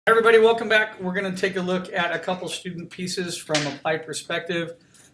Everybody, welcome back. We're going to take a look at a couple student pieces from Applied Perspective,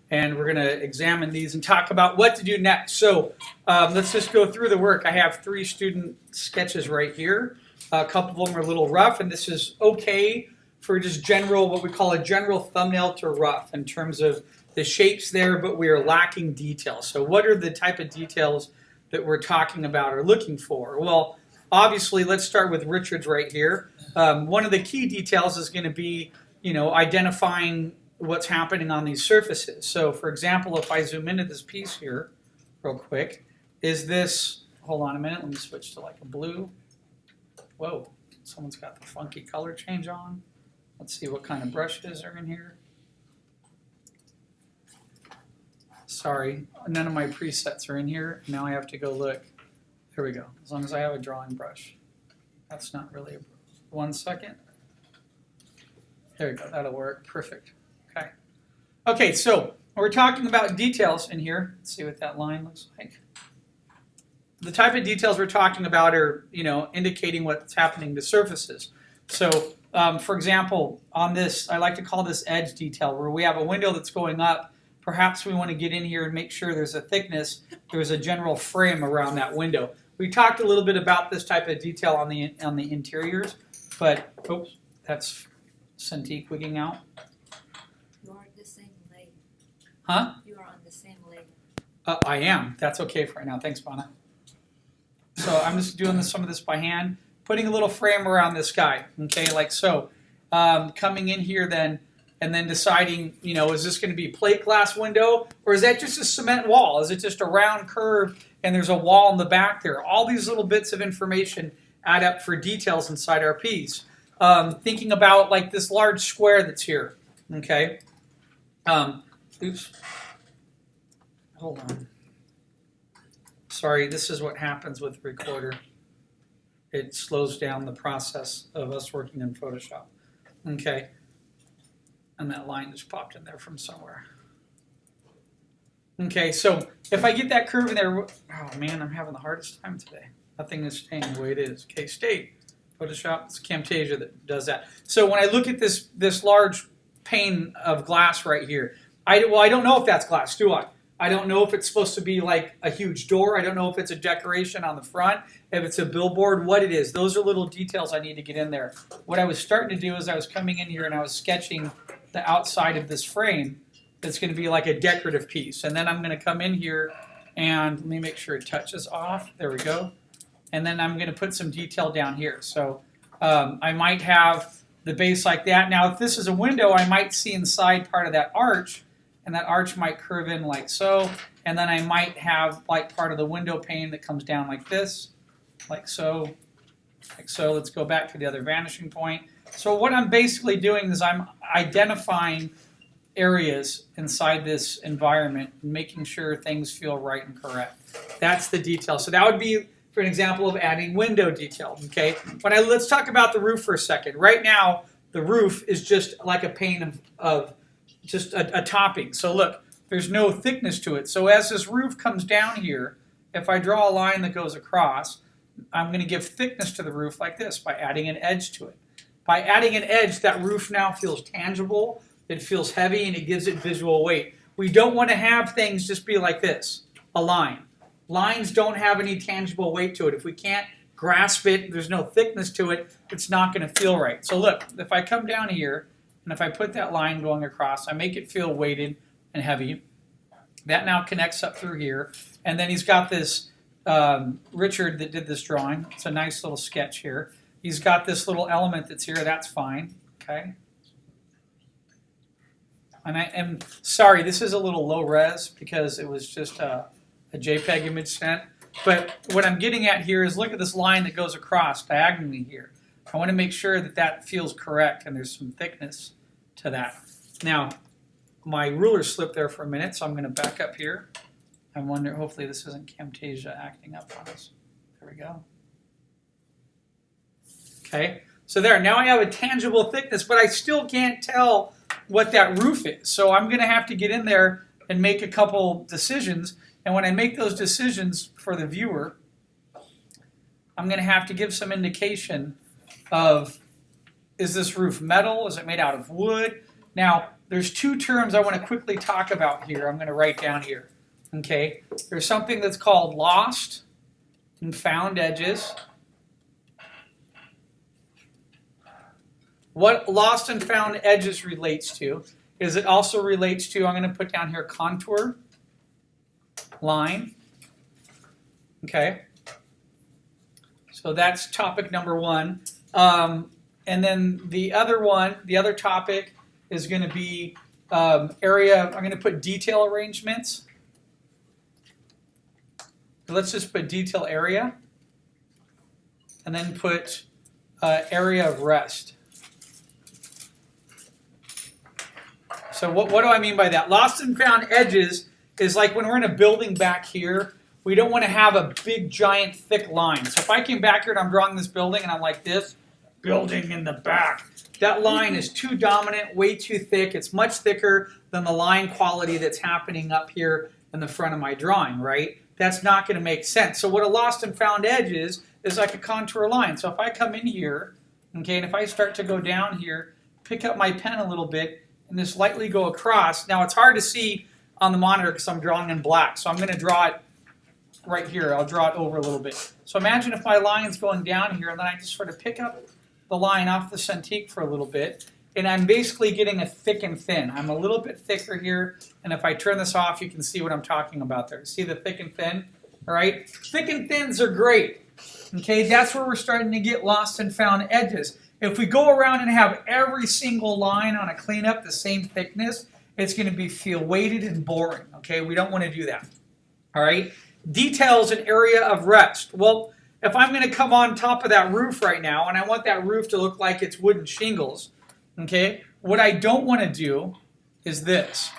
and we're going to examine these and talk about what to do next. So let's just go through the work. I have 3 student sketches right here. A couple of them are a little rough, and this is okay for just general, what we call a general thumbnail to rough in terms of the shapes there, but we are lacking detail. So what are the type of details that we're talking about or looking for? Well, obviously, let's start with Richard's right here. One of the key details is going to be, identifying what's happening on these surfaces. So, for example, if I zoom into this piece here real quick, is this, hold on a minute, let me switch to like a blue. Whoa, someone's got the funky color change on. Let's see what kind of brushes are in here. Sorry, none of my presets are in here. Now I have to go look. Here we go, as long as I have a drawing brush. That's not really, 1 second. There we go, that'll work, perfect. Okay. Okay, so we're talking about details in here. Let's see what that line looks like. The type of details we're talking about are, indicating what's happening to surfaces. So, for example, on this, I like to call this edge detail, where we have a window that's going up. Perhaps we want to get in here and make sure there's a thickness, there's a general frame around that window. We talked a little bit about this type of detail on the interiors, but oops, that's Cintiq wigging out. You are on the same lane. Huh? You are on the same lane. I am. That's okay for right now. Thanks, Bonna. So I'm just doing some of this by hand, putting a little frame around this guy. Okay, like so. Coming in here then, and then deciding, is this going to be plate glass window, or is that just a cement wall? Is it just a round curve and there's a wall in the back there? All these little bits of information add up for details inside our piece. Thinking about like this large square that's here, okay? Oops. Hold on. Sorry, this is what happens with the recorder. It slows down the process of us working in Photoshop. Okay. And that line just popped in there from somewhere. Okay, so if I get that curve in there, oh man, I'm having the hardest time today. Nothing is staying the way it is. Okay, stay. Photoshop, it's Camtasia that does that. So when I look at this large pane of glass right here, I don't know if that's glass, do I? I don't know if it's supposed to be like a huge door. I don't know if it's a decoration on the front, if it's a billboard, what it is. Those are little details I need to get in there. What I was starting to do is I was coming in here and I was sketching the outside of this frame that's going to be like a decorative piece. And then I'm going to come in here and let me make sure it touches off. There we go. And then I'm going to put some detail down here. So I might have the base like that. Now, if this is a window, I might see inside part of that arch, and that arch might curve in like so. And then I might have like part of the window pane that comes down like this, like so, like so. Let's go back to the other vanishing point. So what I'm basically doing is I'm identifying areas inside this environment and making sure things feel right and correct. That's the detail. So that would be, for an example of adding window detail. Okay. Let's talk about the roof for a second. Right now, the roof is just like a pane of just a topping. So look, there's no thickness to it. So as this roof comes down here, if I draw a line that goes across, I'm going to give thickness to the roof like this by adding an edge to it. By adding an edge, that roof now feels tangible, it feels heavy, and it gives it visual weight. We don't want to have things just be like this, a line. Lines don't have any tangible weight to it. If we can't grasp it, there's no thickness to it, it's not going to feel right. So look, if I come down here, and if I put that line going across, I make it feel weighted and heavy. That now connects up through here. And then he's got this, Richard that did this drawing. It's a nice little sketch here. He's got this little element that's here. That's fine. Okay. And I am sorry, this is a little low res because it was just a JPEG image sent. But what I'm getting at here is look at this line that goes across diagonally here. I want to make sure that that feels correct and there's some thickness to that. Now, my ruler slipped there for a minute, so I'm going to back up here. I wonder, hopefully this isn't Camtasia acting up on us. There we go. Okay, so there, now I have a tangible thickness, but I still can't tell what that roof is. So I'm going to have to get in there and make a couple decisions. And when I make those decisions for the viewer, I'm going to have to give some indication of is this roof metal? Is it made out of wood? Now, there's two terms I want to quickly talk about here. I'm going to write down here. Okay, there's something that's called lost and found edges. What lost and found edges relates to is it also relates to, I'm going to put down here, contour line. Okay, so that's topic number one. And then the other topic is going to be area, I'm going to put detail arrangements. Let's just put detail area, and then put area of rest. So what do I mean by that? Lost and found edges is like when we're in a building back here, we don't want to have a big, giant, thick line. So if I came back here and I'm drawing this building and I'm like this, building in the back, that line is too dominant, way too thick. It's much thicker than the line quality that's happening up here in the front of my drawing, right? That's not going to make sense. So what a lost and found edge is like a contour line. So if I come in here, okay, and if I start to go down here, pick up my pen a little bit, and just lightly go across. Now it's hard to see on the monitor because I'm drawing in black. So I'm going to draw it right here. I'll draw it over a little bit. So imagine if my line's going down here, and then I just sort of pick up the line off the Cintiq for a little bit, and I'm basically getting a thick and thin. I'm a little bit thicker here, and if I turn this off, you can see what I'm talking about there. See the thick and thin? All right? Thick and thins are great. Okay, that's where we're starting to get lost and found edges. If we go around and have every single line on a cleanup the same thickness, it's going to feel weighted and boring. Okay, we don't want to do that. All right? Details and area of rest. Well, if I'm going to come on top of that roof right now, and I want that roof to look like it's wooden shingles, okay, what I don't want to do is this.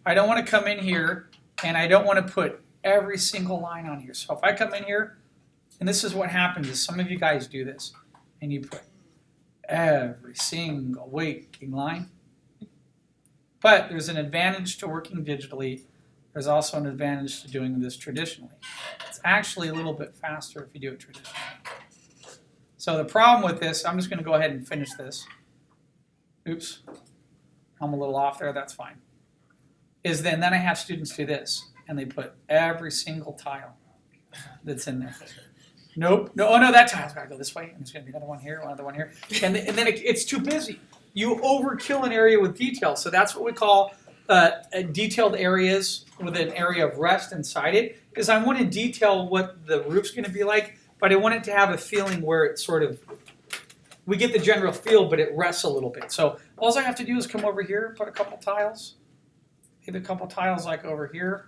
I don't want to come in here, and I don't want to put every single line on here. So if I come in here, and this is what happens is some of you guys do this, and you put every single waking line. But there's an advantage to working digitally. There's also an advantage to doing this traditionally. It's actually a little bit faster if you do it traditionally. So the problem with this, I'm just going to go ahead and finish this. Oops, I'm a little off there, that's fine. Is then I have students do this, and they put every single tile that's in there. Nope, no, oh no, that tile's got to go this way, and there's going to be another one here, another one here. And then it's too busy. You overkill an area with detail, so that's what we call detailed areas with an area of rest inside it, because I want to detail what the roof's going to be like, but I want it to have a feeling where it's sort of, we get the general feel, but it rests a little bit. So all I have to do is come over here, put a couple tiles, maybe a couple tiles like over here,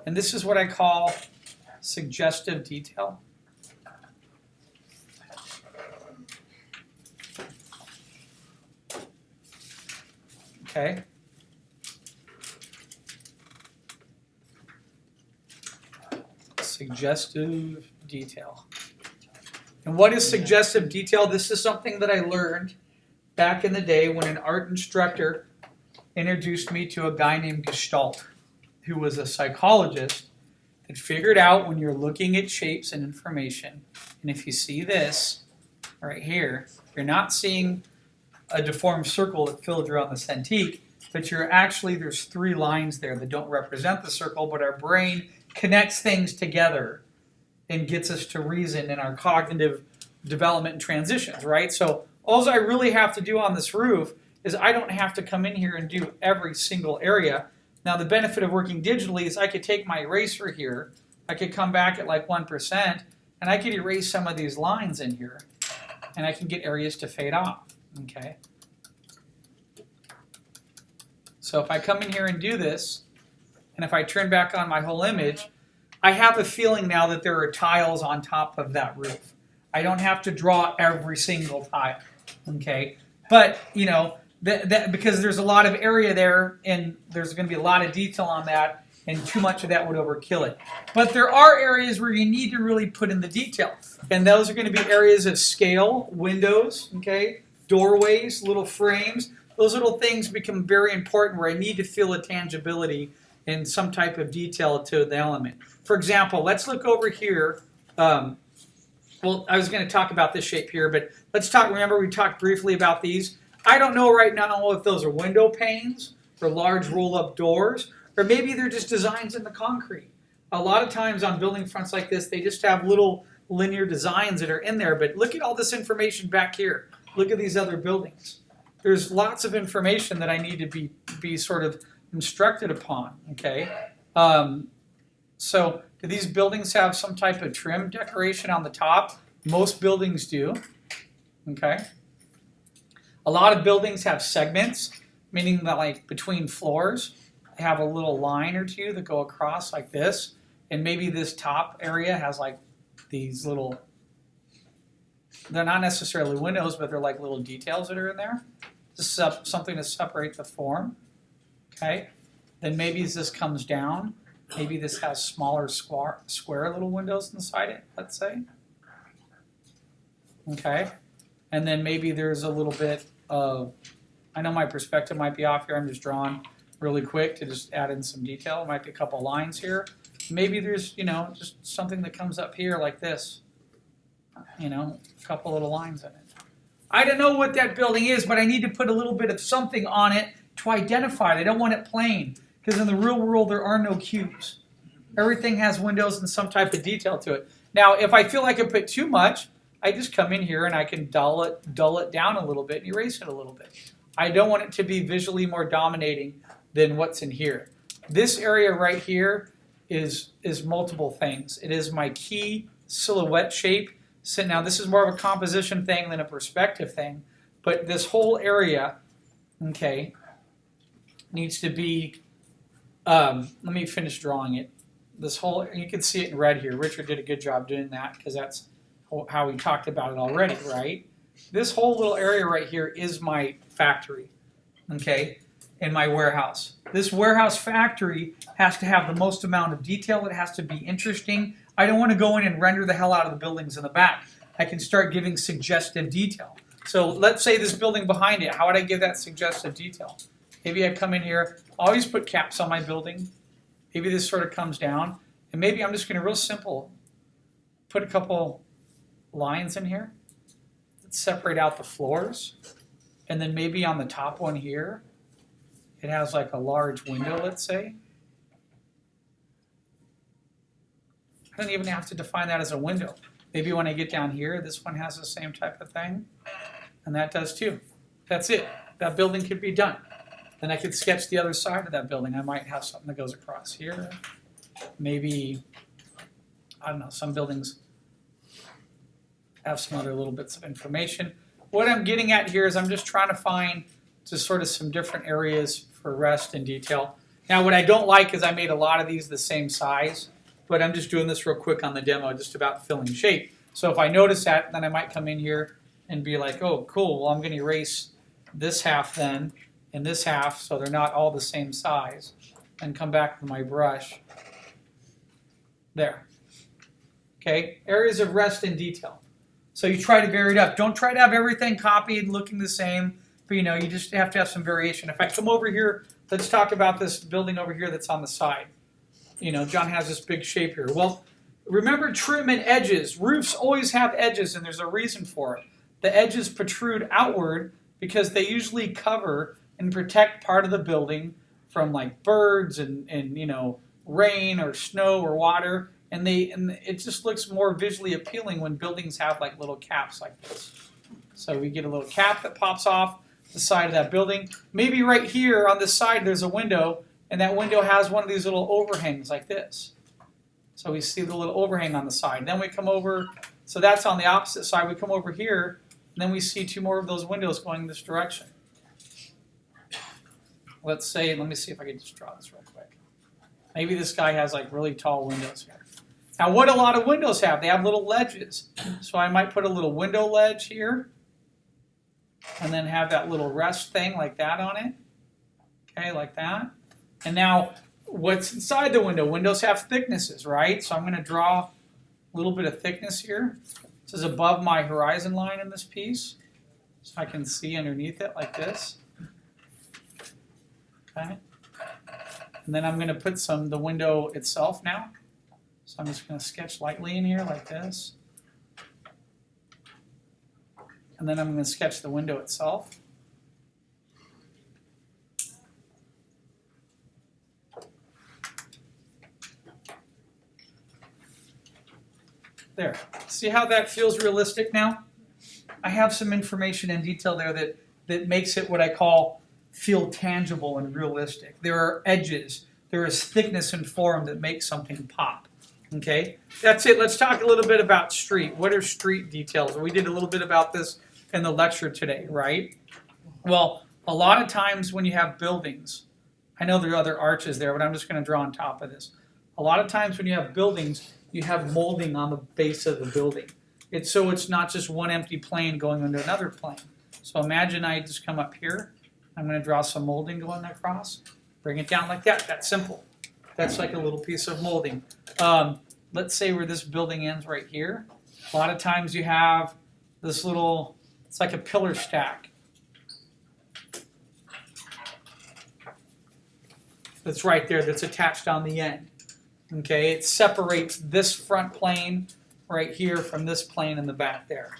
and this is what I call suggestive detail. Okay. Suggestive detail. And what is suggestive detail? This is something that I learned back in the day when an art instructor introduced me to a guy named Gestalt, who was a psychologist that figured out when you're looking at shapes and information, and if you see this right here, you're not seeing a deformed circle that filled around the Cintiq, but you're actually, there's three lines there that don't represent the circle, but our brain connects things together and gets us to reason in our cognitive development and transitions, right? So all I really have to do on this roof is I don't have to come in here and do every single area. Now the benefit of working digitally is I could take my eraser here, I could come back at like 1%, and I could erase some of these lines in here, and I can get areas to fade off, okay? So if I come in here and do this, and if I turn back on my whole image, I have a feeling now that there are tiles on top of that roof. I don't have to draw every single tile, okay? But, you know, because there's a lot of area there, and there's going to be a lot of detail on that, and too much of that would overkill it. But there are areas where you need to really put in the detail, and those are going to be areas of scale, windows, okay, doorways, little frames. Those little things become very important where I need to feel a tangibility and some type of detail to the element. For example, let's look over here. well, I was going to talk about this shape here, but let's talk. Remember, we talked briefly about these. I don't know right now if those are window panes or large roll-up doors, or maybe they're just designs in the concrete. A lot of times on building fronts like this, they just have little linear designs that are in there, but look at all this information back here. Look at these other buildings. There's lots of information that I need to be sort of instructed upon, okay? So do these buildings have some type of trim decoration on the top? Most buildings do, okay? A lot of buildings have segments, meaning that like between floors, they have a little line or two that go across like this, and maybe this top area has like these little, they're not necessarily windows, but they're like little details that are in there. This is something to separate the form, okay? Then maybe as this comes down, maybe this has smaller square little windows inside it, let's say. Okay, and then maybe there's a little bit of, I know my perspective might be off here, I'm just drawing really quick to just add in some detail. It might be a couple lines here. Maybe there's, just something that comes up here like this. A couple little lines in it. I don't know what that building is, but I need to put a little bit of something on it to identify it. I don't want it plain, because in the real world there are no cubes. Everything has windows and some type of detail to it. Now, if I feel like I put too much, I just come in here and I can dull it down a little bit and erase it a little bit. I don't want it to be visually more dominating than what's in here. This area right here is multiple things. It is my key silhouette shape. So now this is more of a composition thing than a perspective thing, but this whole area, okay, needs to be, let me finish drawing it. This whole, you can see it in red here. Richard did a good job doing that because that's how we talked about it already, right? This whole little area right here is my factory, okay, and my warehouse. This warehouse factory has to have the most amount of detail. It has to be interesting. I don't want to go in and render the hell out of the buildings in the back. I can start giving suggestive detail. So let's say this building behind it, how would I give that suggestive detail? Maybe I come in here, always put caps on my building. Maybe this sort of comes down. And maybe I'm just going to real simple put a couple lines in here that separate out the floors. And then maybe on the top one here, it has like a large window, let's say. I don't even have to define that as a window. Maybe when I get down here, this one has the same type of thing. And that does too. That's it. That building could be done. Then I could sketch the other side of that building. I might have something that goes across here. Maybe, I don't know, some buildings have some other little bits of information. What I'm getting at here is I'm just trying to find just sort of some different areas for rest and detail. Now what I don't like is I made a lot of these the same size, but I'm just doing this real quick on the demo, just about filling shape. So if I notice that, then I might come in here and be like, oh, cool, well, I'm going to erase this half then, and this half, so they're not all the same size, and come back with my brush. There. Okay, areas of rest and detail. So you try to vary it up. Don't try to have everything copied, looking the same, but you just have to have some variation. If I come over here, let's talk about this building over here that's on the side. John has this big shape here. Well, remember trim and edges. Roofs always have edges, and there's a reason for it. The edges protrude outward because they usually cover and protect part of the building from like birds and rain or snow or water. And it just looks more visually appealing when buildings have like little caps like this. So we get a little cap that pops off the side of that building. Maybe right here on this side there's a window, and that window has one of these little overhangs like this. So we see the little overhang on the side. Then we come over, so that's on the opposite side. We come over here, and then we see two more of those windows going this direction. Let me see if I can just draw this real quick. Maybe this guy has like really tall windows here. Now what a lot of windows have, they have little ledges. So I might put a little window ledge here, and then have that little rest thing like that on it. Okay, like that. And now, what's inside the window? Windows have thicknesses, right? So I'm going to draw a little bit of thickness here. This is above my horizon line in this piece. So I can see underneath it like this. Okay. And then I'm going to put the window itself now. So I'm just going to sketch lightly in here like this. And then I'm going to sketch the window itself. There. See how that feels realistic now? I have some information and detail there that makes it what I call feel tangible and realistic. There are edges. There is thickness and form that make something pop. Okay? That's it. Let's talk a little bit about street. What are street details? We did a little bit about this in the lecture today, right? Well, a lot of times when you have buildings, I know there are other arches there, but I'm just going to draw on top of this. A lot of times when you have buildings, you have molding on the base of the building. So it's not just one empty plane going into another plane. So imagine I just come up here. I'm going to draw some molding going across. Bring it down like that. That's simple. That's like a little piece of molding. Let's say where this building ends right here. A lot of times you have this little, it's like a pillar stack. That's right there, that's attached on the end. Okay, it separates this front plane right here from this plane in the back there.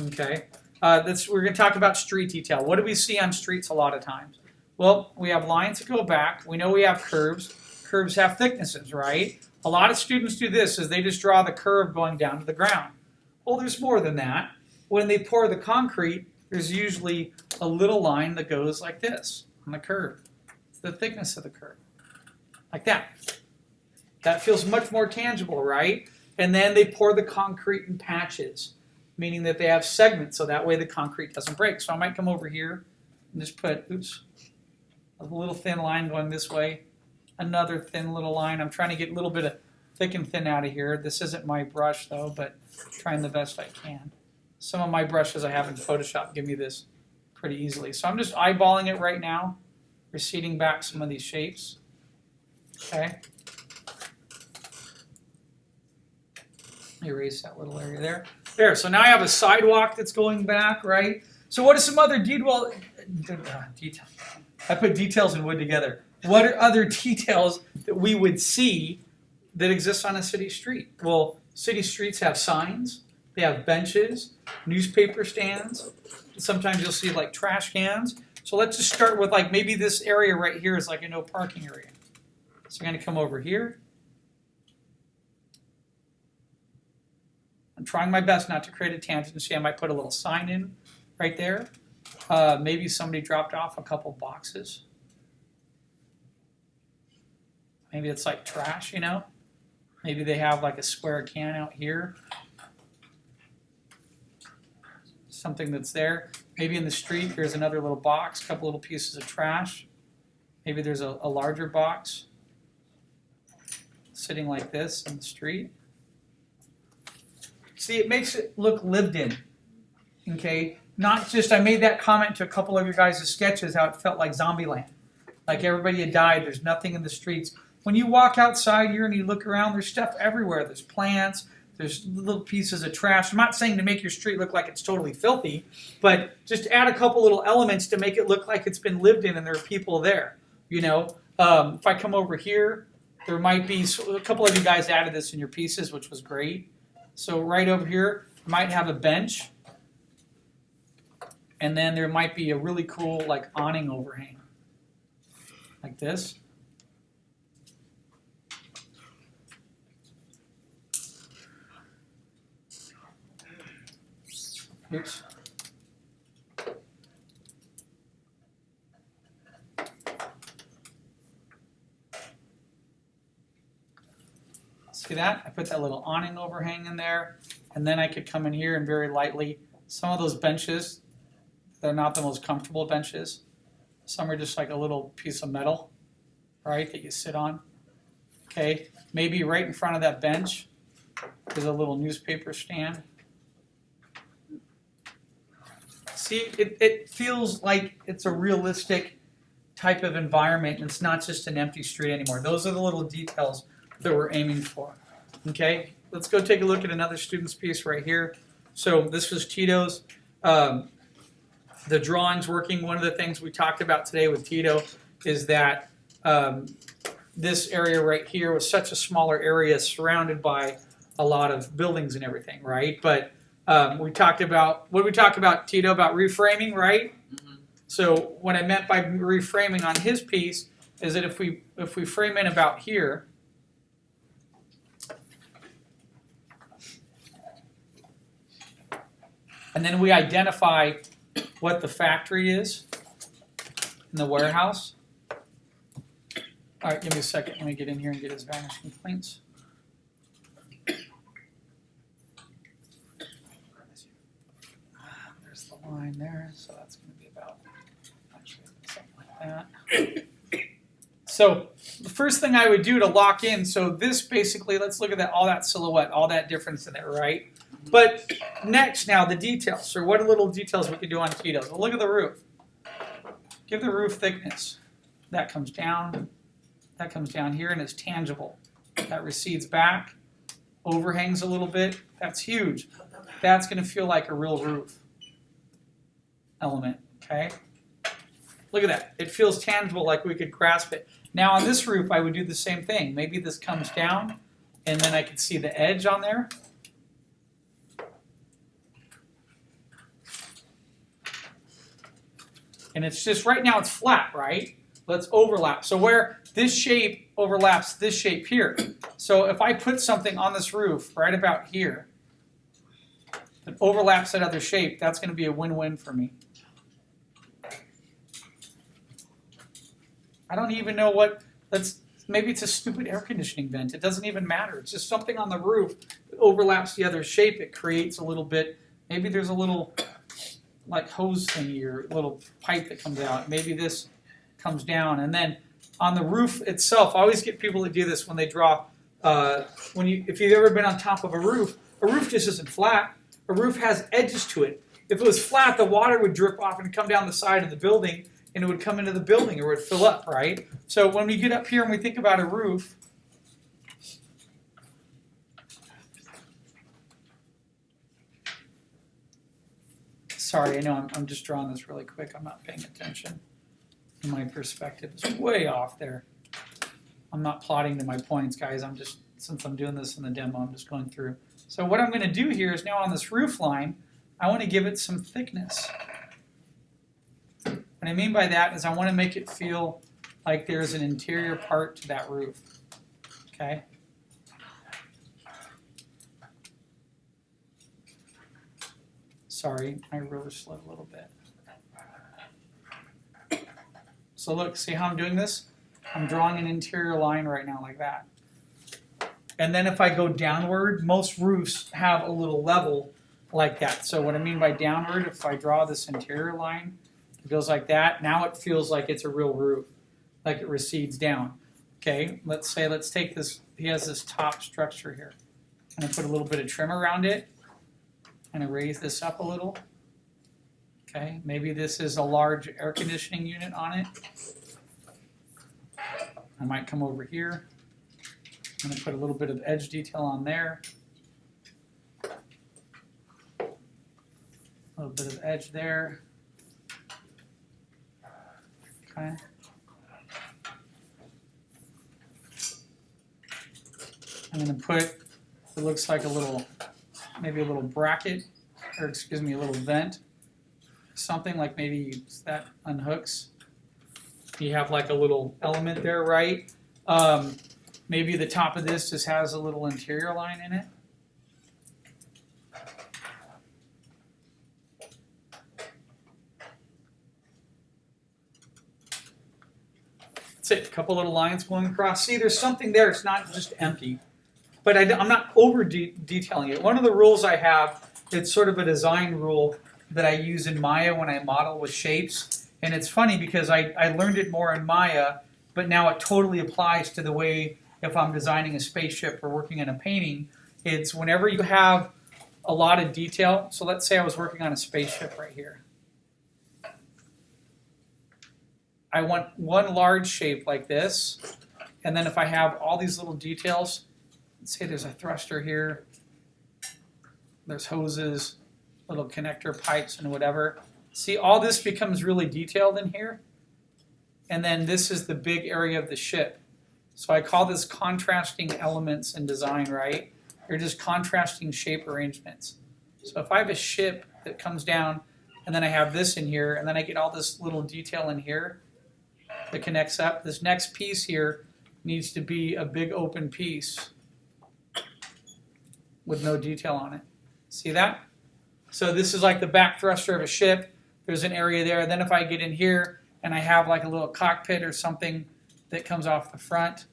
Okay, we're going to talk about street detail. What do we see on streets a lot of times? Well, we have lines that go back. We know we have curves. Curves have thicknesses, right? A lot of students do this, is they just draw the curve going down to the ground. Well, there's more than that. When they pour the concrete, there's usually a little line that goes like this on the curve. It's the thickness of the curve, like that. That feels much more tangible, right? And then they pour the concrete in patches, meaning that they have segments, so that way the concrete doesn't break. So I might come over here and just put, a little thin line going this way, another thin little line. I'm trying to get a little bit of thick and thin out of here. This isn't my brush, though, but trying the best I can. Some of my brushes I have in Photoshop give me this pretty easily. So I'm just eyeballing it right now, receding back some of these shapes. Okay. Erase that little area there. There, so now I have a sidewalk that's going back, right? So what are some other details? I put details and wood together. What are other details that we would see that exist on a city street? Well, city streets have signs, they have benches, newspaper stands. Sometimes you'll see like trash cans. So let's just start with like maybe this area right here is like a no parking area. So I'm going to come over here. I'm trying my best not to create a tangent. See, I might put a little sign in right there. Maybe somebody dropped off a couple boxes. Maybe it's like trash, you know? Maybe they have like a square can out here. Something that's there. Maybe in the street there's another little box, a couple little pieces of trash. Maybe there's a larger box sitting like this in the street. See, it makes it look lived in, okay? Not just, I made that comment to a couple of your guys' sketches, how it felt like Zombieland. Like everybody had died, there's nothing in the streets. When you walk outside here and you look around, there's stuff everywhere. There's plants, there's little pieces of trash. I'm not saying to make your street look like it's totally filthy, but just add a couple little elements to make it look like it's been lived in and there are people there, you know? If I come over here, there might be, a couple of you guys added this in your pieces, which was great. So right over here, you might have a bench, and then there might be a really cool like awning overhang, like this. Oops. See that? I put that little awning overhang in there, and then I could come in here and very lightly, some of those benches, they're not the most comfortable benches. Some are just like a little piece of metal, right, that you sit on. Okay, maybe right in front of that bench is a little newspaper stand. See, it feels like it's a realistic type of environment, and it's not just an empty street anymore. Those are the little details that we're aiming for. Okay, let's go take a look at another student's piece right here. So this was Tito's. The drawings working. One of the things we talked about today with Tito is that this area right here was such a smaller area surrounded by a lot of buildings and everything, right? But We talked about, what did we talk about, Tito, about reframing, right? Mhm. So what I meant by reframing on his piece is that if we frame in about here, and then we identify what the factory is in the warehouse. All right, give me a second. Let me get in here and get his vanishing points. There's the line there, so that's going to be about actually something like that. So the first thing I would do to lock in, so this basically, let's look at that, all that silhouette, all that difference in it, right? But next now, the details. So what are little details we can do on Tito's? Well, look at the roof. Give the roof thickness. That comes down. That comes down here and it's tangible. That recedes back, overhangs a little bit. That's huge. That's going to feel like a real roof element, okay? Look at that. It feels tangible, like we could grasp it. Now on this roof, I would do the same thing. Maybe this comes down and then I could see the edge on there. And it's just, right now it's flat, right? Let's overlap. So where this shape overlaps this shape here. So if I put something on this roof right about here that overlaps that other shape, that's going to be a win-win for me. I don't even know what, maybe it's a stupid air conditioning vent. It doesn't even matter. It's just something on the roof that overlaps the other shape. It creates a little bit, maybe there's a little like hose thingy or little pipe that comes out. Maybe this comes down. And then on the roof itself, I always get people to do this when they draw, if you've ever been on top of a roof just isn't flat. A roof has edges to it. If it was flat, the water would drip off and come down the side of the building and it would come into the building or it would fill up, right? So when we get up here and we think about a roof, sorry, I know I'm just drawing this really quick. I'm not paying attention. My perspective is way off there. I'm not plotting to my points, guys. Since I'm doing this in the demo, I'm just going through. So what I'm going to do here is now on this roof line, I want to give it some thickness. What I mean by that is I want to make it feel like there's an interior part to that roof. Okay? Sorry, my ruler slid a little bit. So look, see how I'm doing this? I'm drawing an interior line right now like that. And then if I go downward, most roofs have a little level like that. So what I mean by downward, if I draw this interior line, it goes like that. Now it feels like it's a real roof, like it recedes down. Okay, let's take this, he has this top structure here. I'm gonna put a little bit of trim around it. I'm gonna raise this up a little. Okay, maybe this is a large air conditioning unit on it. I might come over here. I'm going to put a little bit of edge detail on there. A little bit of edge there. Okay. I'm going to put, it looks like maybe a little bracket, or excuse me, a little vent. Something like maybe that unhooks. You have like a little element there, right? Maybe the top of this just has a little interior line in it. That's it, a couple little lines going across. See, there's something there, it's not just empty. But I'm not over detailing it. One of the rules I have, it's sort of a design rule that I use in Maya when I model with shapes. And it's funny because I learned it more in Maya, but now it totally applies to the way if I'm designing a spaceship or working in a painting. It's whenever you have a lot of detail. So let's say I was working on a spaceship right here. I want one large shape like this. And then if I have all these little details, let's say there's a thruster here, there's hoses, little connector pipes and whatever. See, all this becomes really detailed in here. And then this is the big area of the ship. So I call this contrasting elements in design, right? They're just contrasting shape arrangements. So if I have a ship that comes down, and then I have this in here, and then I get all this little detail in here that connects up, this next piece here needs to be a big open piece with no detail on it. See that? So this is like the back thruster of a ship. There's an area there. Then if I get in here and I have like a little cockpit or something that comes off the front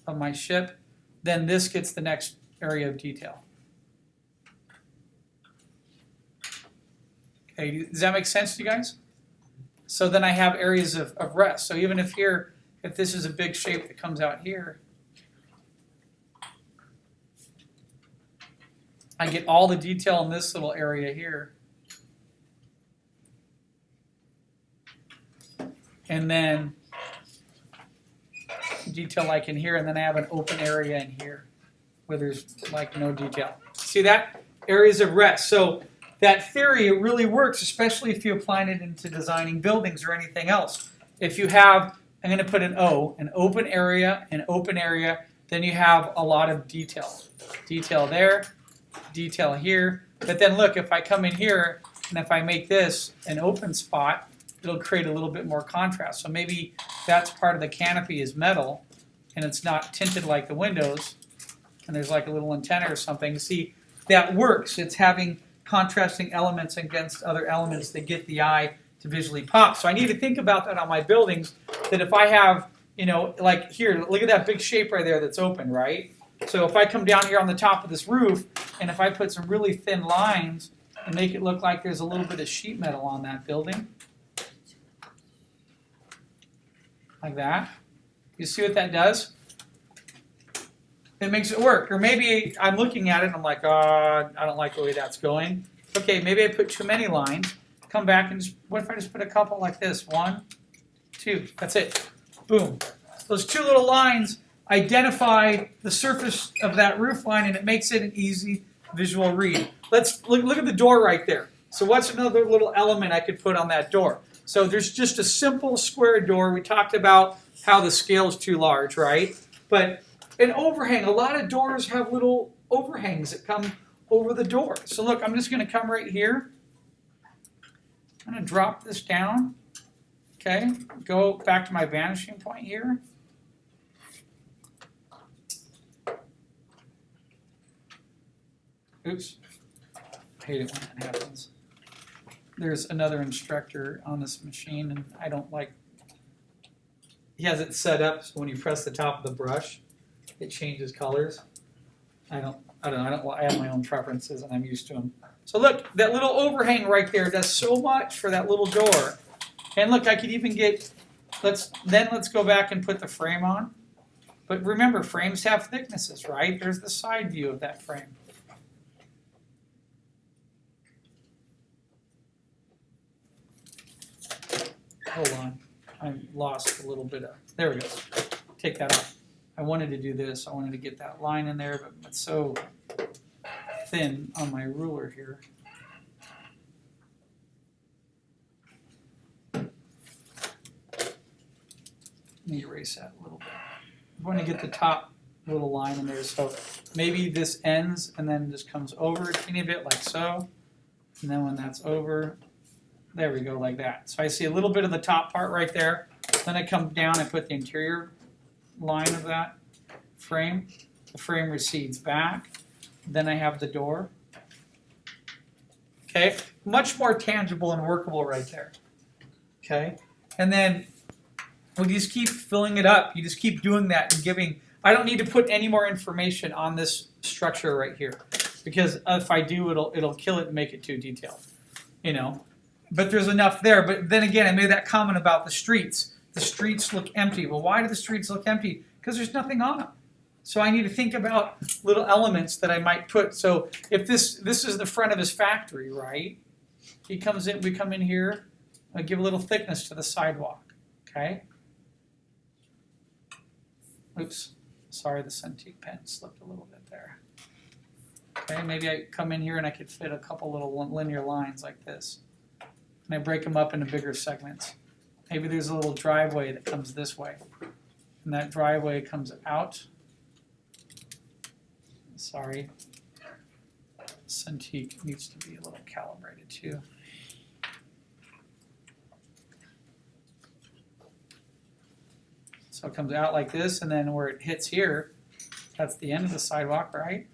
of my ship, then this gets the next area of detail. Okay, does that make sense to you guys? So then I have areas of rest. So even if here, if this is a big shape that comes out here, I get all the detail in this little area here. And then detail like in here, and then I have an open area in here where there's like no detail. See that? Areas of rest. So that theory, it really works, especially if you apply it into designing buildings or anything else. If you have, I'm going to put an O, an open area, then you have a lot of detail. Detail there, detail here. But then look, if I come in here and if I make this an open spot, it'll create a little bit more contrast. So maybe that's part of the canopy is metal and it's not tinted like the windows, and there's like a little antenna or something. See, that works. It's having contrasting elements against other elements that get the eye to visually pop. So I need to think about that on my buildings, that if I have, you know, like here, look at that big shape right there that's open, right? So if I come down here on the top of this roof, and if I put some really thin lines and make it look like there's a little bit of sheet metal on that building, like that, you see what that does? It makes it work. Or maybe I'm looking at it and I'm like, oh, I don't like the way that's going. Okay, maybe I put too many lines. Come back and just, what if I just put a couple like this? 1, 2, that's it. Boom. Those two little lines identify the surface of that roof line, and it makes it an easy visual read. Let's look at the door right there. So what's another little element I could put on that door? So there's just a simple square door. We talked about how the scale is too large, right? But an overhang, a lot of doors have little overhangs that come over the door. So look, I'm just going to come right here. I'm going to drop this down. Okay, go back to my vanishing point here. Oops, I hate it when that happens. There's another instructor on this machine, and I don't like, he has it set up so when you press the top of the brush, it changes colors. I have my own preferences, and I'm used to them. So look, that little overhang right there does so much for that little door. And look, I could even get, let's go back and put the frame on. But remember, frames have thicknesses, right? There's the side view of that frame. Hold on, I lost a little bit of, there we go. Take that off. I wanted to do this. I wanted to get that line in there, but it's so thin on my ruler here. Let me erase that a little bit. I want to get the top little line in there, so maybe this ends and then just comes over a teeny bit like so, and then when that's over, there we go, like that. So I see a little bit of the top part right there. Then I come down and put the interior line of that frame. The frame recedes back. Then I have the door. Okay, much more tangible and workable right there. Okay, and then we just keep filling it up. You just keep doing that and giving. I don't need to put any more information on this structure right here, because if I do, it'll kill it and make it too detailed. You know, but there's enough there. But then again, I made that comment about the streets. The streets look empty. Well, why do the streets look empty? Because there's nothing on them. So I need to think about little elements that I might put. So if this is the front of his factory, right? He comes in, we come in here, I give a little thickness to the sidewalk, okay? Oops, sorry, the Cintiq pen slipped a little bit there. Okay, maybe I come in here and I could fit a couple little linear lines like this. And I break them up into bigger segments. Maybe there's a little driveway that comes this way. And that driveway comes out. Sorry. Cintiq needs to be a little calibrated too. So it comes out like this, and then where it hits here, that's the end of the sidewalk, right?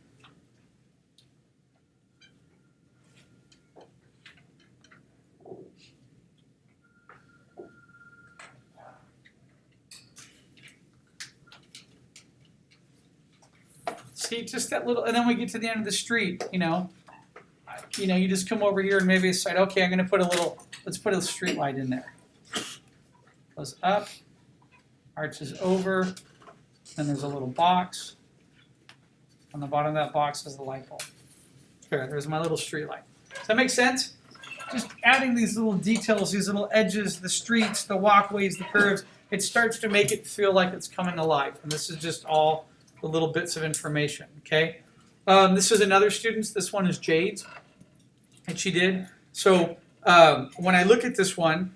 See, just that little, and then we get to the end of the street, you just come over here and maybe decide, okay, I'm going to put let's put a street light in there. Goes up, arches over, then there's a little box. On the bottom of that box is the light bulb. There's my little street light. Does that make sense? Just adding these little details, these little edges, the streets, the walkways, the curves, it starts to make it feel like it's coming alive. And this is just all the little bits of information, okay? This is another student's. This one is Jades, and she did. So when I look at this one,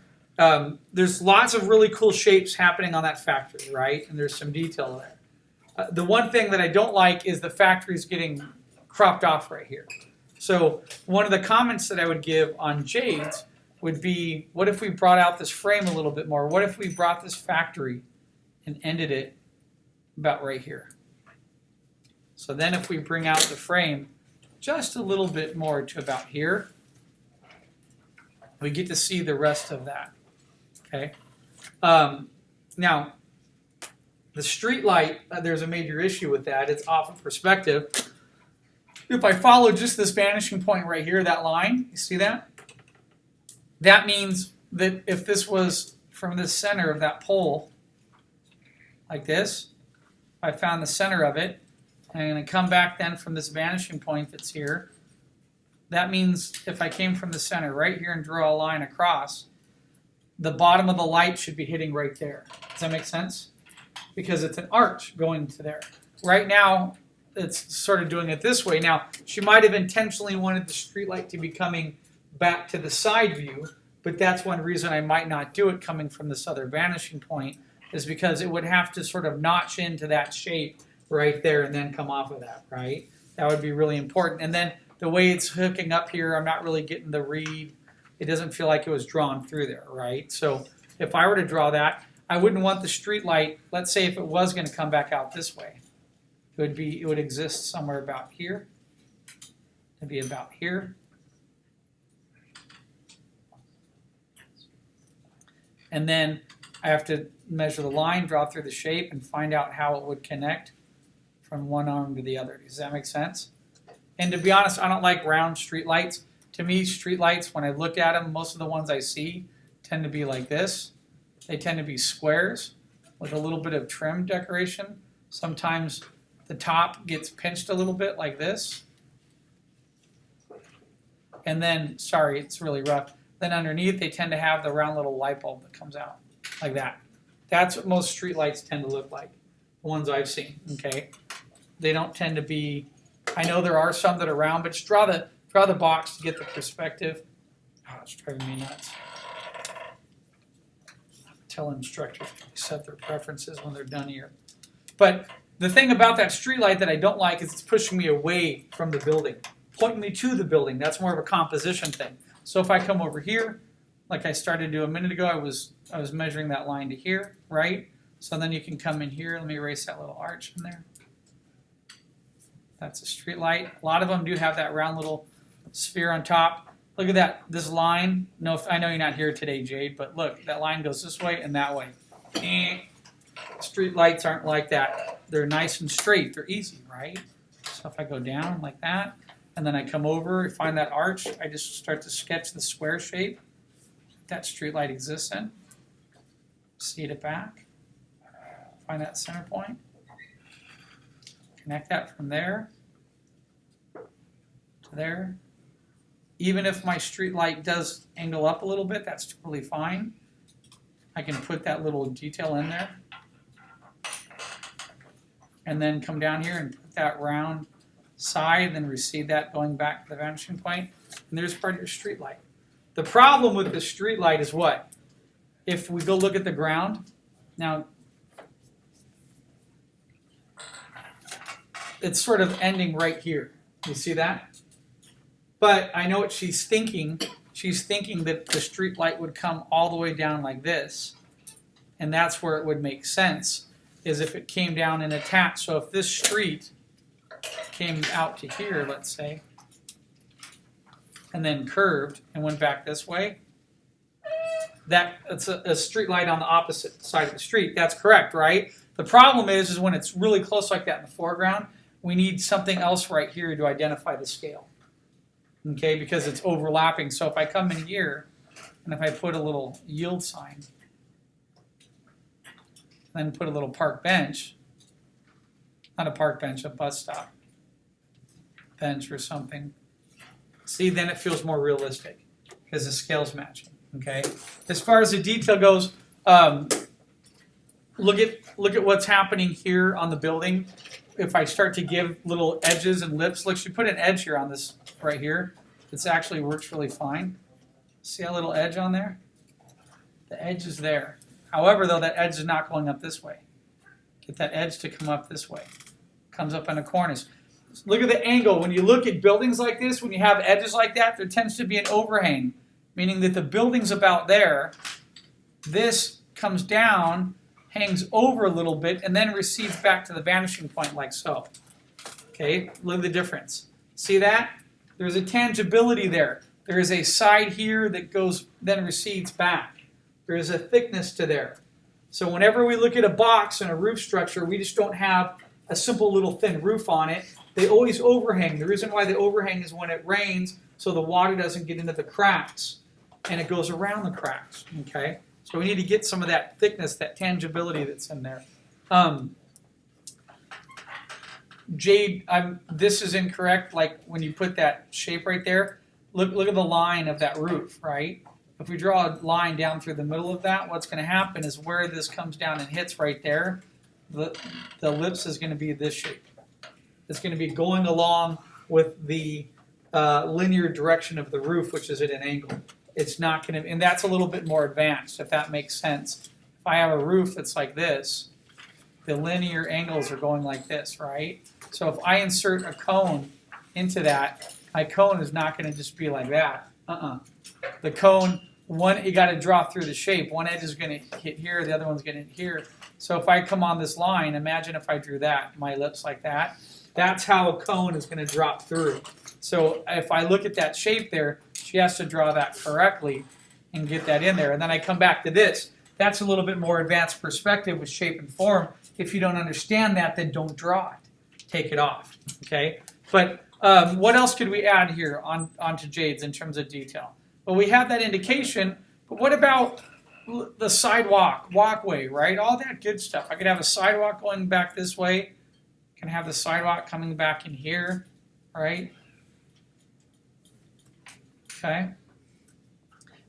there's lots of really cool shapes happening on that factory, right? And there's some detail there. The one thing that I don't like is the factory's getting cropped off right here. So one of the comments that I would give on Jades would be, what if we brought out this frame a little bit more? What if we brought this factory and ended it about right here? So then if we bring out the frame just a little bit more to about here, we get to see the rest of that, okay? Now, the street light, there's a major issue with that. It's off of perspective. If I follow just this vanishing point right here, that line, you see that? That means that if this was from the center of that pole, like this, I found the center of it, and I'm going to come back then from this vanishing point that's here. That means if I came from the center right here and draw a line across, the bottom of the light should be hitting right there. Does that make sense? Because it's an arch going to there. Right now, it's sort of doing it this way. Now, she might have intentionally wanted the street light to be coming back to the side view, but that's one reason I might not do it coming from this other vanishing point, is because it would have to sort of notch into that shape right there and then come off of that, right? That would be really important. And then the way it's hooking up here, I'm not really getting the read. It doesn't feel like it was drawn through there, right? So if I were to draw that, I wouldn't want the street light, let's say if it was going to come back out this way, it would exist somewhere about here. It'd be about here. And then I have to measure the line, draw through the shape, and find out how it would connect from one arm to the other. Does that make sense? And to be honest, I don't like round street lights. To me, street lights, when I look at them, most of the ones I see tend to be like this. They tend to be squares with a little bit of trim decoration. Sometimes the top gets pinched a little bit like this. And then, sorry, it's really rough. Then underneath, they tend to have the round little light bulb that comes out like that. That's what most street lights tend to look like, the ones I've seen, okay? They don't tend to be, I know there are some that are round, but just draw the box to get the perspective. Oh, it's driving me nuts. Tell instructors to set their preferences when they're done here. But the thing about that street light that I don't like is it's pushing me away from the building, pointing me to the building. That's more of a composition thing. So if I come over here, like I started to do a minute ago, I was measuring that line to here, right? So then you can come in here. Let me erase that little arch in there. That's a street light. A lot of them do have that round little sphere on top. Look at that, this line. No, I know you're not here today, Jade, but look, that line goes this way and that way. Street lights aren't like that. They're nice and straight. They're easy, right? So if I go down like that, and then I come over, find that arch, I just start to sketch the square shape that street light exists in. Seat it back. Find that center point. Connect that from there to there. Even if my street light does angle up a little bit, that's totally fine. I can put that little detail in there. And then come down here and put that round side, then recede that going back to the vanishing point. And there's part of your street light. The problem with the street light is what? If we go look at the ground, now it's sort of ending right here. You see that? But I know what she's thinking. She's thinking that the street light would come all the way down like this. And that's where it would make sense, is if it came down and attached. So if this street came out to here, let's say, and then curved and went back this way, it's a street light on the opposite side of the street. That's correct, right? The problem is when it's really close like that in the foreground, we need something else right here to identify the scale. Okay, because it's overlapping. So if I come in here and if I put a little yield sign, then put a little park bench, not a park bench, a bus stop bench or something. See, then it feels more realistic because the scale's matching. Okay. As far as the detail goes, look at what's happening here on the building. If I start to give little edges and lips, look, she put an edge here on this right here. This actually works really fine. See a little edge on there? The edge is there. However, though, that edge is not going up this way. Get that edge to come up this way. Comes up in the corners. Look at the angle. When you look at buildings like this, when you have edges like that, there tends to be an overhang, meaning that the building's about there. This comes down, hangs over a little bit, and then recedes back to the vanishing point like so. Okay, look at the difference. See that? There's a tangibility there. There is a side here that goes, then recedes back. There is a thickness to there. So whenever we look at a box and a roof structure, we just don't have a simple little thin roof on it. They always overhang. The reason why they overhang is when it rains, so the water doesn't get into the cracks, and it goes around the cracks. Okay, so we need to get some of that thickness, that tangibility that's in there. Jade, this is incorrect. Like when you put that shape right there, look at the line of that roof, right? If we draw a line down through the middle of that, what's going to happen is where this comes down and hits right there, the ellipse is going to be this shape. It's going to be going along with the linear direction of the roof, which is at an angle. It's not going to, and that's a little bit more advanced, if that makes sense. If I have a roof that's like this, the linear angles are going like this, right? So if I insert a cone into that, my cone is not going to just be like that. The cone, you got to draw through the shape. One edge is going to hit here, the other one's going to hit here. So if I come on this line, imagine if I drew that, my lips like that. That's how a cone is going to drop through. So if I look at that shape there, she has to draw that correctly and get that in there. And then I come back to this. That's a little bit more advanced perspective with shape and form. If you don't understand that, then don't draw it. Take it off. Okay? But what else could we add here onto Jades in terms of detail? Well, we have that indication, but what about the sidewalk, walkway, right? All that good stuff. I could have a sidewalk going back this way. I can have the sidewalk coming back in here, right? Okay.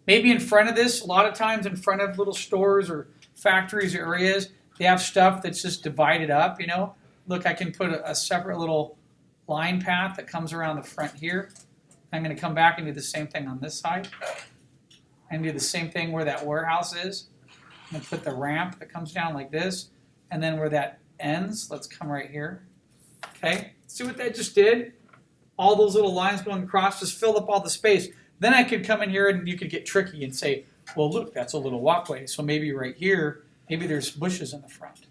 Maybe in front of this, a lot of times in front of little stores or factories or areas, they have stuff that's just divided up, you know. Look, I can put a separate little line path that comes around the front here. I'm going to come back and do the same thing on this side. And do the same thing where that warehouse is. I'm going to put the ramp that comes down like this. And then where that ends, let's come right here. Okay, see what that just did? All those little lines going across just filled up all the space. Then I could come in here and you could get tricky and say, well, look, that's a little walkway. So maybe right here, maybe there's bushes in the front.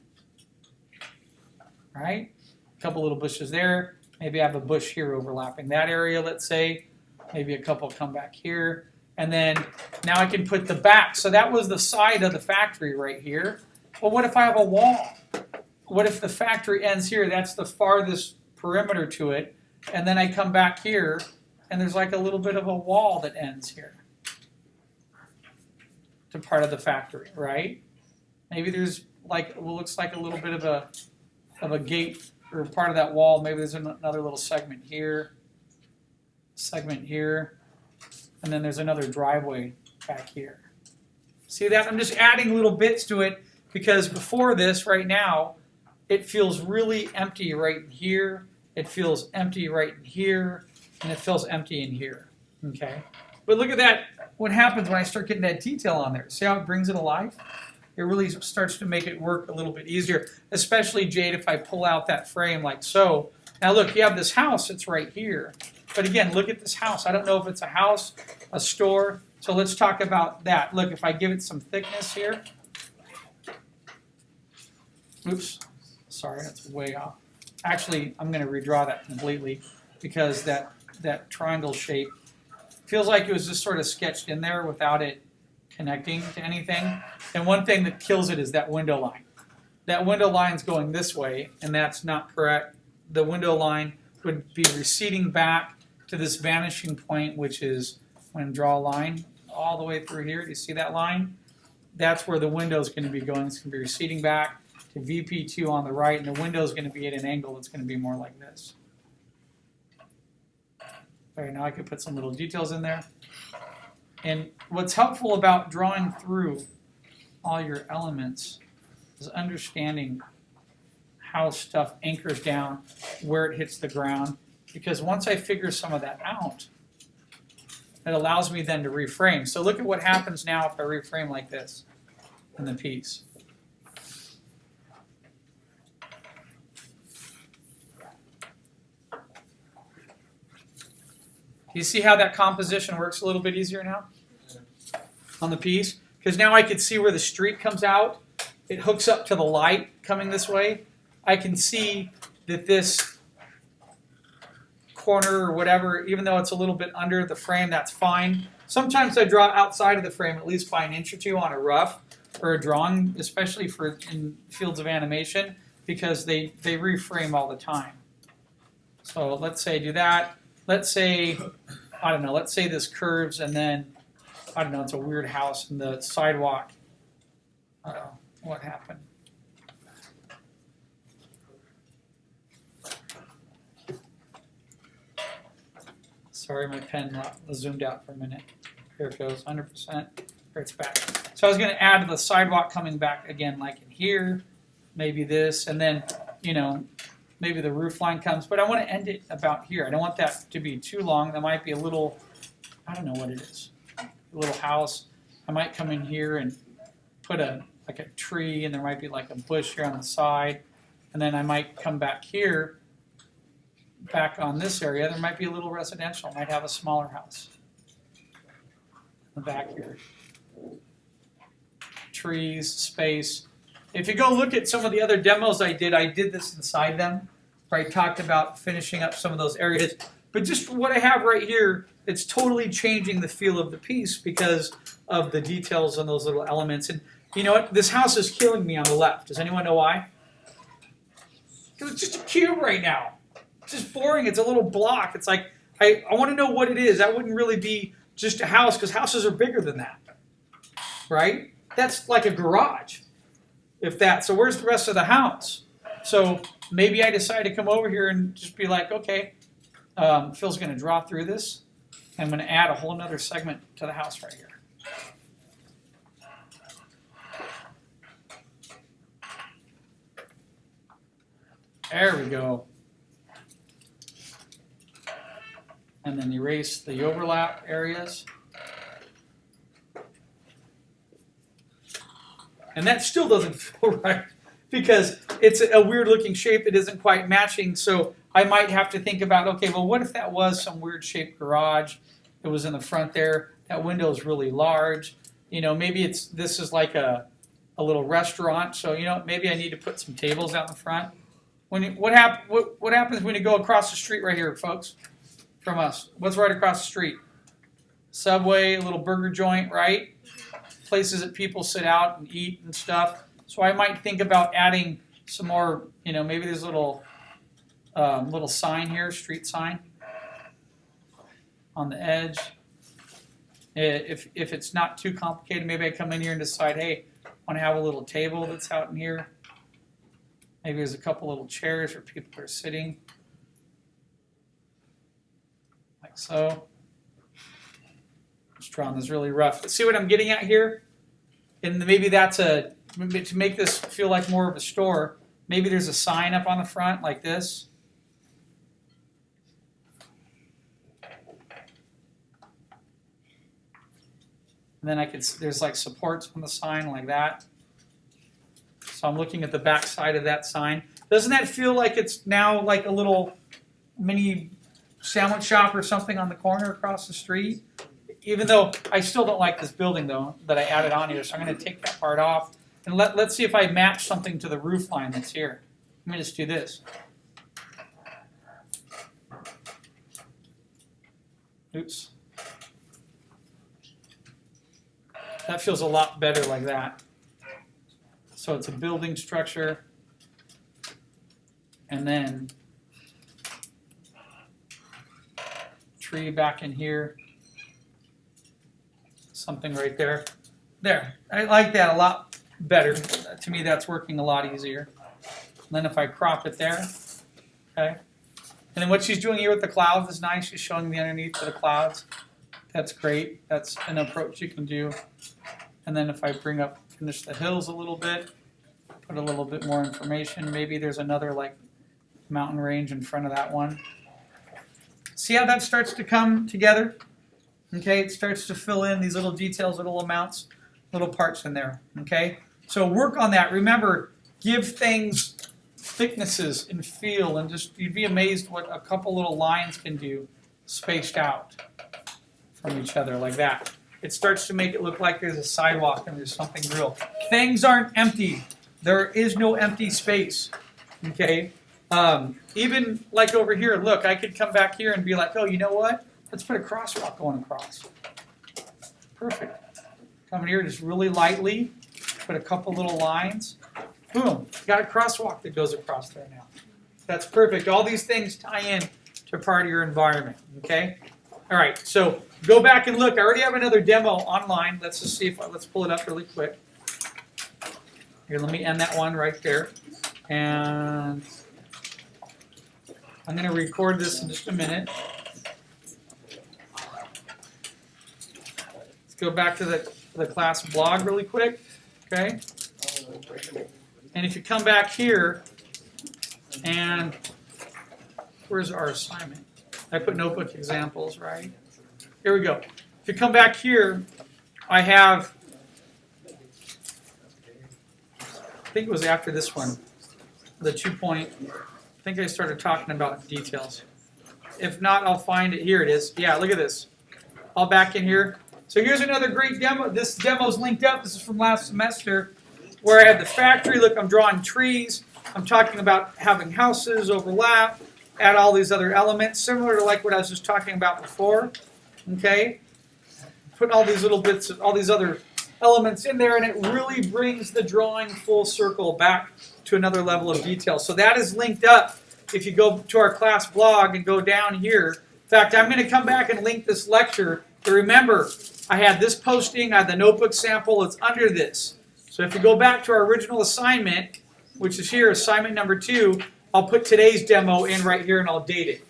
Right? A couple little bushes there. Maybe I have a bush here overlapping that area, let's say. Maybe a couple come back here. And then now I can put the back. So that was the side of the factory right here. Well, what if I have a wall? What if the factory ends here? That's the farthest perimeter to it. And then I come back here, and there's like a little bit of a wall that ends here to part of the factory, right? Maybe there's like, what looks like a little bit of a gate or part of that wall. Maybe there's another little segment here, and then there's another driveway back here. See that? I'm just adding little bits to it because before this, right now, it feels really empty right here. It feels empty right in here, and it feels empty in here. Okay? But look at that. What happens when I start getting that detail on there? See how it brings it alive? It really starts to make it work a little bit easier, especially, Jade, if I pull out that frame like so. Now look, you have this house that's right here. But again, look at this house. I don't know if it's a house, a store. So let's talk about that. Look, if I give it some thickness here. Oops, sorry, that's way off. Actually, I'm going to redraw that completely because that triangle shape feels like it was just sort of sketched in there without it connecting to anything. And one thing that kills it is that window line. That window line's going this way, and that's not correct. The window line would be receding back to this vanishing point, which is when draw a line all the way through here. Do you see that line? That's where the window is going to be going. It's going to be receding back to VP2 on the right, and the window is going to be at an angle that's going to be more like this. All right, now I could put some little details in there. And what's helpful about drawing through all your elements is understanding how stuff anchors down, where it hits the ground, because once I figure some of that out, it allows me then to reframe. So look at what happens now if I reframe like this in the piece. You see how that composition works a little bit easier now on the piece? Because now I can see where the street comes out. It hooks up to the light coming this way. I can see that this corner or whatever, even though it's a little bit under the frame, that's fine. Sometimes I draw outside of the frame at least by an inch or two on a rough or a drawing, especially for in fields of animation, because they reframe all the time. So let's say do that. Let's say, I don't know, let's say this curves and then, I don't know, it's a weird house and the sidewalk. Uh-oh, what happened? Sorry, my pen zoomed out for a minute. Here it goes, 100%. Here it's back. So I was going to add the sidewalk coming back again, like in here, maybe this, and then, you know, maybe the roof line comes, but I want to end it about here. I don't want that to be too long. That might be a little, I don't know what it is, a little house. I might come in here and put like a tree, and there might be like a bush here on the side, and then I might come back here, back on this area. There might be a little residential. I might have a smaller house in the back here. Trees, space. If you go look at some of the other demos I did this inside them, where I talked about finishing up some of those areas. But just what I have right here, it's totally changing the feel of the piece because of the details on those little elements. And you know what? This house is killing me on the left. Does anyone know why? Because it's just a cube right now. It's just boring. It's a little block. It's like, I want to know what it is. That wouldn't really be just a house, because houses are bigger than that. Right? That's like a garage. If that, so where's the rest of the house? So maybe I decide to come over here and just be like, okay, Phil's going to draw through this. I'm going to add a whole nother segment to the house right here. There we go. And then erase the overlap areas. And that still doesn't feel right because it's a weird looking shape that isn't quite matching. So I might have to think about, okay, well, what if that was some weird shaped garage that was in the front there? That window is really large. You know, maybe this is like a little restaurant. So, you know, maybe I need to put some tables out in the front. What happens when you go across the street right here, folks, from us? What's right across the street? Subway, a little burger joint, right? Places that people sit out and eat and stuff. So I might think about adding some more, you know, maybe there's a little sign here, street sign on the edge. If it's not too complicated, maybe I come in here and decide, hey, I want to have a little table that's out in here. Maybe there's a couple little chairs where people are sitting, like so. Just drawing this really rough. But see what I'm getting at here? And maybe that's to make this feel like more of a store. Maybe there's a sign up on the front like this. And then there's like supports on the sign like that. So I'm looking at the back side of that sign. Doesn't that feel like it's now like a little mini sandwich shop or something on the corner across the street. Even though I still don't like this building though that I added on here, so I'm going to take that part off. And let's see if I match something to the roof line that's here. Let me just do this. Oops. That feels a lot better like that. So it's a building structure. And then tree back in here. Something right there. There. I like that a lot better. To me, that's working a lot easier. And then if I crop it there, okay. And then what she's doing here with the clouds is nice. She's showing the underneath of the clouds. That's great. That's an approach you can do. And then if I finish the hills a little bit, put a little bit more information. Maybe there's another like mountain range in front of that one. See how that starts to come together? Okay, it starts to fill in these little details, little amounts, little parts in there. Okay, so work on that. Remember, give things thicknesses and feel, and just you'd be amazed what a couple little lines can do spaced out from each other like that. It starts to make it look like there's a sidewalk and there's something real. Things aren't empty. There is no empty space. Okay, even like over here, look, I could come back here and be like, oh, you know what? Let's put a crosswalk going across. Perfect. Come in here just really lightly, put a couple little lines. Boom, got a crosswalk that goes across there now. That's perfect. All these things tie in to part of your environment, okay? All right, so go back and look. I already have another demo online. Let's just see let's pull it up really quick. Here, let me end that one right there. And I'm going to record this in just a minute. Let's go back to the class blog really quick, okay? And if you come back here, and where's our assignment? I put notebook examples, right? Here we go. If you come back here, I have, I think it was after this one, the 2-point, I think I started talking about details. If not, I'll find it. Here it is. Yeah, look at this. All back in here. So here's another great demo. This demo's linked up. This is from last semester, where I had the factory. Look, I'm drawing trees. I'm talking about having houses overlap, add all these other elements, similar to like what I was just talking about before. Okay? Put all these little bits, all these other elements in there, and it really brings the drawing full circle back to another level of detail. So that is linked up. If you go to our class blog and go down here, in fact, I'm going to come back and link this lecture. But remember, I had this posting, I had the notebook sample, it's under this. So if you go back to our original assignment, which is here, assignment number 2, I'll put today's demo in right here and I'll date it.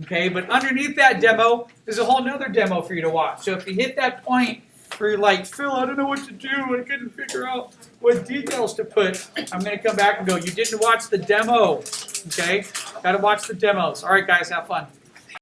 Okay, but underneath that demo, there's a whole nother demo for you to watch. So if you hit that point where you're like, Phil, I don't know what to do, I couldn't figure out what details to put, I'm going to come back and go, you didn't watch the demo. Okay, got to watch the demos. All right, guys, have fun.